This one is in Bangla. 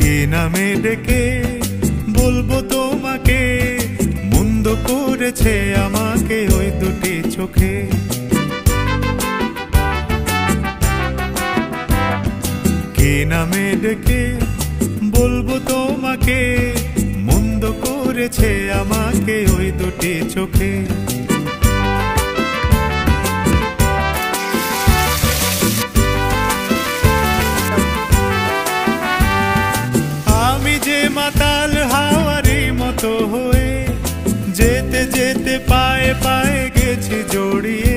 কি নামে ডেকে বলবো তোমাকে, মন্দ করেছে আমাকে ওই দুটি চোখে। কি নামে ডেকে বলবো তোমাকে, মন্দ করেছে আমাকে ওই দুটি চোখে। আমি যে মাতাল হাওয়ারি মতো হয়ে যেতে যেতে পায়ে পায়ে গেছি জড়িয়ে।